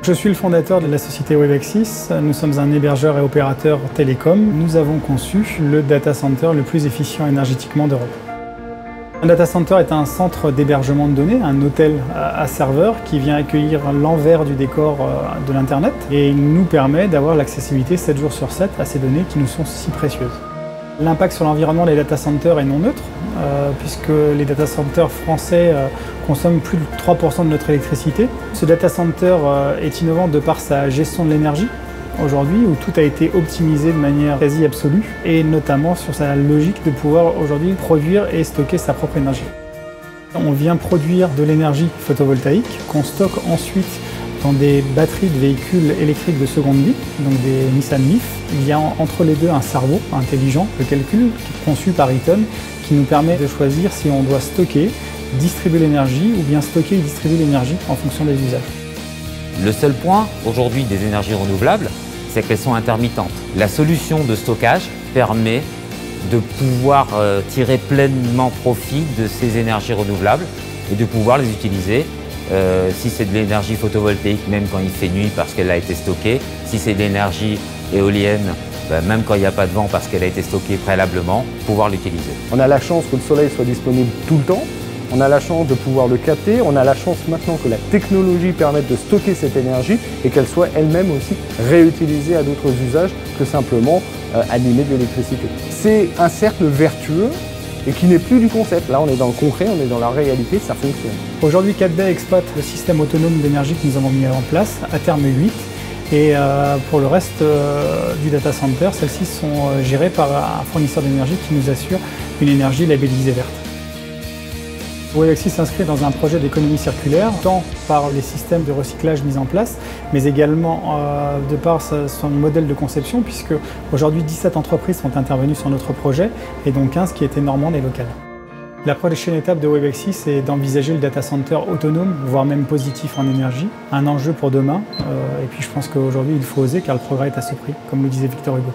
Je suis le fondateur de la société Webexis. Nous sommes un hébergeur et opérateur télécom. Nous avons conçu le data center le plus efficient énergétiquement d'Europe. Un data center est un centre d'hébergement de données, un hôtel à serveur qui vient accueillir l'envers du décor de l'Internet et il nous permet d'avoir l'accessibilité 7 jours sur 7 à ces données qui nous sont si précieuses. L'impact sur l'environnement des data centers est non neutre, puisque les data centers français consomment plus de 3% de notre électricité. Ce data center est innovant de par sa gestion de l'énergie, aujourd'hui, où tout a été optimisé de manière quasi absolue, et notamment sur sa logique de pouvoir aujourd'hui produire et stocker sa propre énergie. On vient produire de l'énergie photovoltaïque qu'on stocke ensuite dans des batteries de véhicules électriques de seconde vie, donc des Nissan Leaf. Il y a entre les deux un cerveau intelligent de calcul conçu par Eaton qui nous permet de choisir si on doit stocker, distribuer l'énergie ou bien stocker et distribuer l'énergie en fonction des usages. Le seul point aujourd'hui des énergies renouvelables, c'est qu'elles sont intermittentes. La solution de stockage permet de pouvoir tirer pleinement profit de ces énergies renouvelables et de pouvoir les utiliser. Si c'est de l'énergie photovoltaïque, même quand il fait nuit parce qu'elle a été stockée. Si c'est de l'énergie éolienne, même quand il n'y a pas de vent parce qu'elle a été stockée préalablement, pouvoir l'utiliser. On a la chance que le soleil soit disponible tout le temps. On a la chance de pouvoir le capter. On a la chance maintenant que la technologie permette de stocker cette énergie et qu'elle soit elle-même aussi réutilisée à d'autres usages que simplement animer de l'électricité. C'est un cercle vertueux et qui n'est plus du concept. Là, on est dans le concret, on est dans la réalité, ça fonctionne. Aujourd'hui, 4D exploite le système autonome d'énergie que nous avons mis en place, à terme 8. Et pour le reste du data center, celles-ci sont gérées par un fournisseur d'énergie qui nous assure une énergie labellisée verte. Webexis s'inscrit dans un projet d'économie circulaire, tant par les systèmes de recyclage mis en place, mais également de par son modèle de conception, puisque aujourd'hui 17 entreprises sont intervenues sur notre projet, et dont 15 qui étaient normandes et locales. La prochaine étape de Webexis est d'envisager le data center autonome, voire même positif en énergie, un enjeu pour demain, et puis je pense qu'aujourd'hui il faut oser car le progrès est à ce prix, comme le disait Victor Hugo.